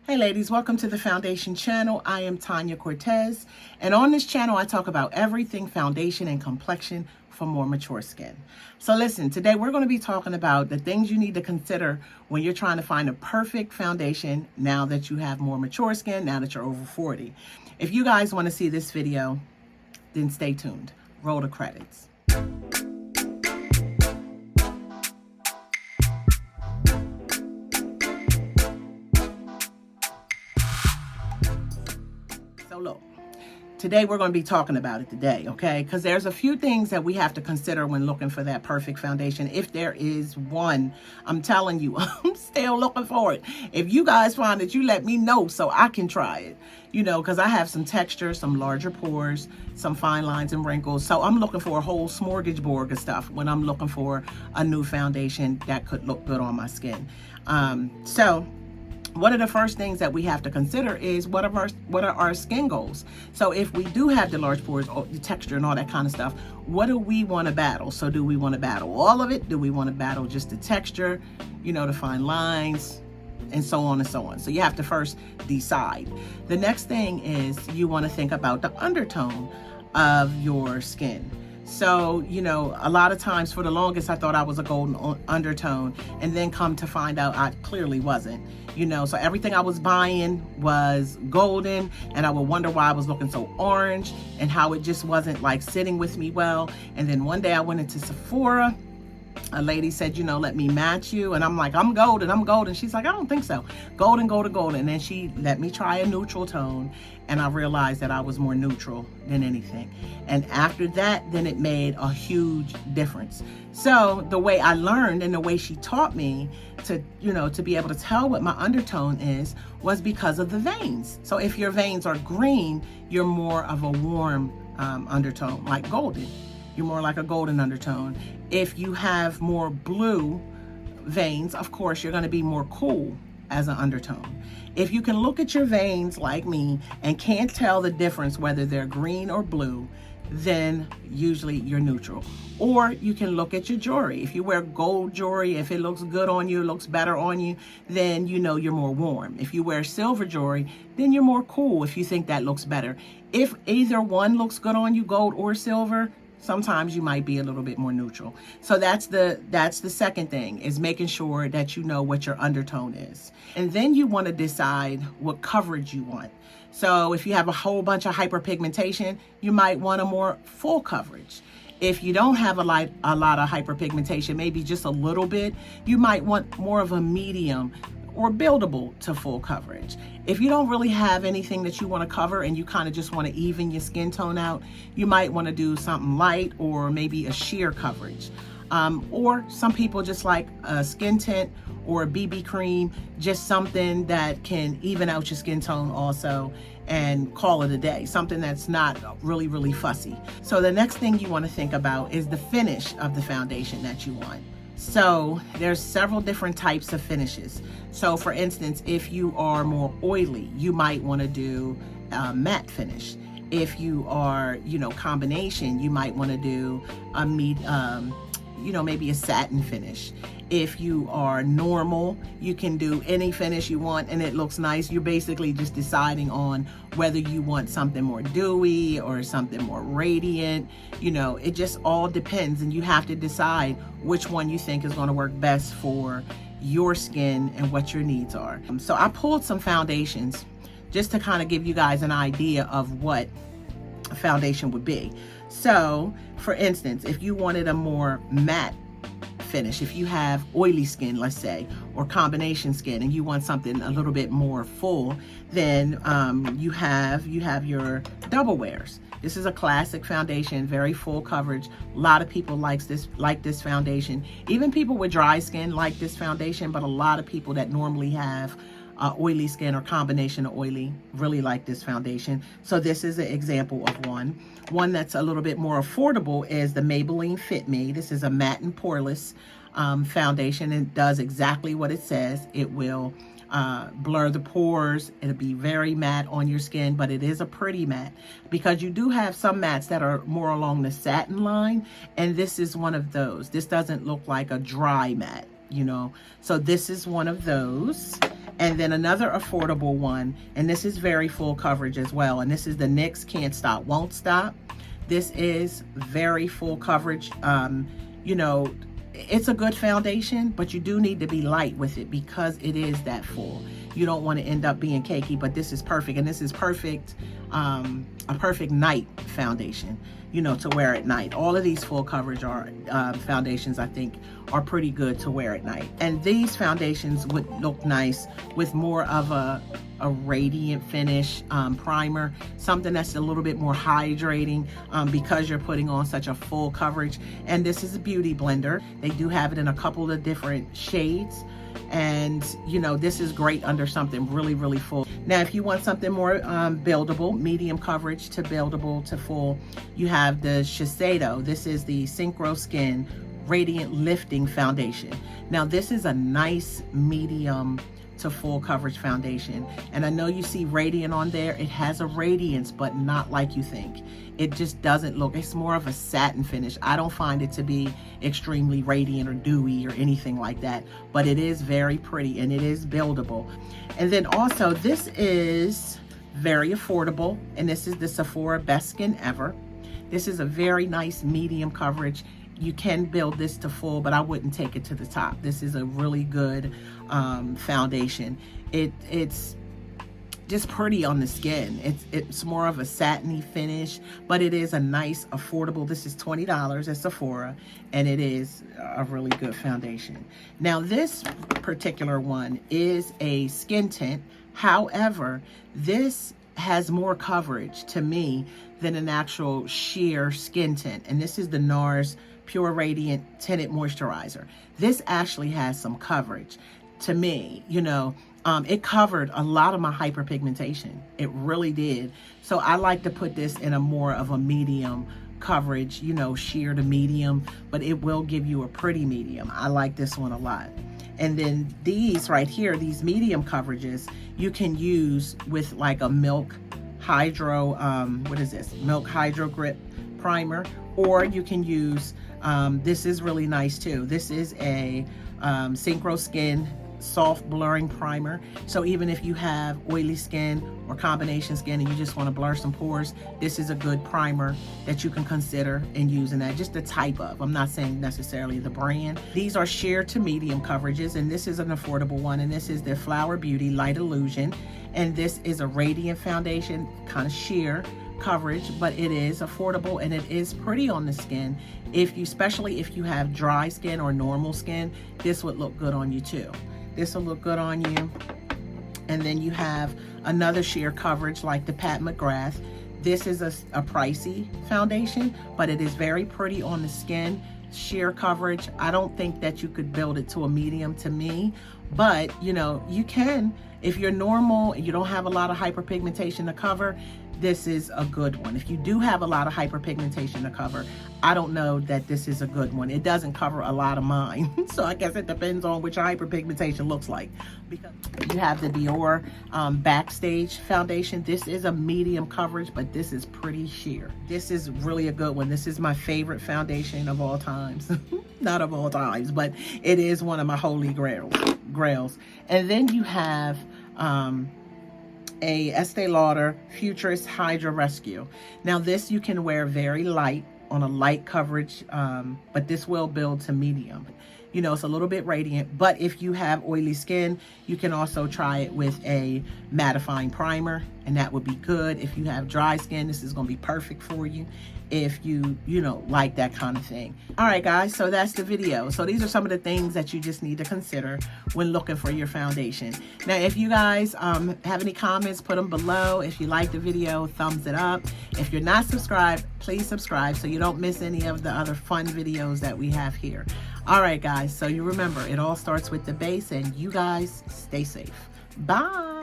Hey ladies, welcome to the Foundation channel. I am Tanya Cortez, and on this channel I talk about everything foundation and complexion for more mature skin. So listen, today we're going to be talking about the things you need to consider when you're trying to find a perfect foundation now that you have more mature skin, now that you're over 40. If you guys want to see this video, then stay tuned. Roll the credits. So look, today we're going to be talking about it today, okay? Because there's a few things that we have to consider when looking for that perfect foundation. If there is one, I'm telling you, I'm still looking for it. If you guys find it, you let me know so I can try it. You know, because I have some texture, some larger pores, some fine lines and wrinkles. So I'm looking for a whole smorgasbord of stuff when I'm looking for a new foundation that could look good on my skin. One of the first things that we have to consider is what are our skin goals. So if we do have the large pores, the texture and all that kind of stuff, what do we want to battle? So do we want to battle all of it? Do we want to battle just the texture, you know, the fine lines, and so on and so on? So you have to first decide. The next thing is you want to think about the undertone of your skin. So, you know, a lot of times for the longest, I thought I was a golden undertone, and then come to find out I clearly wasn't, you know. So everything I was buying was golden, and I would wonder why I was looking so orange and how it just wasn't like sitting with me well. And then one day I went into Sephora. A lady said, you know, let me match you. And I'm like, I'm golden, I'm golden. She's like, I don't think so. Golden, golden, golden. And then she let me try a neutral tone. And I realized that I was more neutral than anything. And after that, then it made a huge difference. So the way I learned and the way she taught me to, you know, to be able to tell what my undertone is was because of the veins. So if your veins are green, you're more of a warm undertone, like golden. You're more like a golden undertone. If you have more blue veins, of course, you're going to be more cool as an undertone. If you can look at your veins like me and can't tell the difference whether they're green or blue, then usually you're neutral. Or you can look at your jewelry. If you wear gold jewelry, if it looks good on you, looks better on you, then you know you're more warm. If you wear silver jewelry, then you're more cool if you think that looks better. If either one looks good on you, gold or silver, sometimes you might be a little bit more neutral. So that's the second thing, is making sure that you know what your undertone is. And then you want to decide what coverage you want. So if you have a whole bunch of hyperpigmentation, you might want a more full coverage. If you don't have a lot of hyperpigmentation, maybe just a little bit, you might want more of a medium or buildable to full coverage. If you don't really have anything that you want to cover and you kind of just want to even your skin tone out, you might want to do something light or maybe a sheer coverage. Or some people just like a skin tint or a BB cream, just something that can even out your skin tone also and call it a day, something that's not really, really fussy. So the next thing you want to think about is the finish of the foundation that you want. So there's several different types of finishes. So for instance, if you are more oily, you might want to do a matte finish. If you are, you know, combination, you might want to do a maybe a satin finish. If you are normal, you can do any finish you want and it looks nice. You're basically just deciding on whether you want something more dewy or something more radiant. You know, it just all depends, and you have to decide which one you think is going to work best for your skin and what your needs are. So I pulled some foundations just to kind of give you guys an idea of what a foundation would be. So for instance, if you wanted a more matte finish, if you have oily skin, let's say, or combination skin, and you want something a little bit more full, then you have your double wears. This is a classic foundation, very full coverage. A lot of people like this foundation. Even people with dry skin like this foundation, but a lot of people that normally have oily skin or combination of oily really like this foundation. So this is an example of one. One that's a little bit more affordable is the Maybelline Fit Me. This is a matte and poreless foundation. It does exactly what it says. It will blur the pores. It'll be very matte on your skin, but it is a pretty matte, because you do have some mattes that are more along the satin line, and this is one of those. This doesn't look like a dry matte, you know. So this is one of those. And then another affordable one, and this is very full coverage as well, and this is the NYX Can't Stop Won't Stop. This is very full coverage. You know, it's a good foundation, but you do need to be light with it because it is that full. You don't want to end up being cakey, but this is perfect. And this is perfect, a perfect night foundation, you know, to wear at night. All of these full coverage are foundations, I think, are pretty good to wear at night. And these foundations would look nice with more of a radiant finish primer, something that's a little bit more hydrating because you're putting on such a full coverage. And this is a beauty blender. They do have it in a couple of different shades. And you know, this is great under something really, really full. Now, if you want something more buildable, medium coverage to buildable to full, you have the Shiseido. This is the Synchro Skin Radiant Lifting Foundation. Now, this is a nice medium to full coverage foundation. And I know you see radiant on there. It has a radiance, but not like you think. It just doesn't look, it's more of a satin finish. I don't find it to be extremely radiant or dewy or anything like that, but it is very pretty and it is buildable. And then also this is very affordable, and this is the Sephora Best Skin Ever. This is a very nice medium coverage. You can build this to full, but I wouldn't take it to the top. This is a really good foundation. It's just pretty on the skin. It's more of a satiny finish, but it is a nice, affordable. This is $20 at Sephora, and it is a really good foundation. Now, this particular one is a skin tint. However, this has more coverage to me than an actual sheer skin tint, and this is the Nars Pure Radiant Tinted Moisturizer. This actually has some coverage to me, you know. It covered a lot of my hyperpigmentation. It really did. So I like to put this in a more of a medium coverage, you know, sheer to medium, but it will give you a pretty medium. I like this one a lot. And then these right here, these medium coverages, you can use with like a Milk Hydro, what is this? Milk Hydro Grip Primer, or you can use, this is really nice too. This is a Synchro Skin Soft Blurring Primer. So even if you have oily skin or combination skin and you just want to blur some pores, this is a good primer that you can consider and using that. Just the type of, I'm not saying necessarily the brand. These are sheer to medium coverages, and this is an affordable one, and this is the Flower Beauty Light Illusion, and this is a radiant foundation, kind of sheer coverage, but it is affordable and it is pretty on the skin. If you, especially if you have dry skin or normal skin, this would look good on you too. This will look good on you. And then you have another sheer coverage like the Pat McGrath. This is a pricey foundation, but it is very pretty on the skin. Sheer coverage. I don't think that you could build it to a medium to me, but you know, you can. If you're normal and you don't have a lot of hyperpigmentation to cover, this is a good one. If you do have a lot of hyperpigmentation to cover, I don't know that this is a good one. It doesn't cover a lot of mine. So I guess it depends on which hyperpigmentation looks like. Because you have the Dior Backstage foundation. This is a medium coverage, but this is pretty sheer. This is really a good one. This is my favorite foundation of all times. Not of all times, but it is one of my holy grails. And then you have a Estee Lauder Futurist Hydra Rescue. Now this you can wear very light on a light coverage, but this will build to medium. You know, it's a little bit radiant, but if you have oily skin, you can also try it with a mattifying primer, and that would be good. If you have dry skin, this is gonna be perfect for you if you know, like that kind of thing. All right, guys, so that's the video. So these are some of the things that you just need to consider when looking for your foundation. Now, if you guys have any comments, put them below. If you like the video, thumbs it up. If you're not subscribed, please subscribe so you don't miss any of the other fun videos that we have here. All right, guys, so you remember, it all starts with the base, and you guys stay safe. Bye.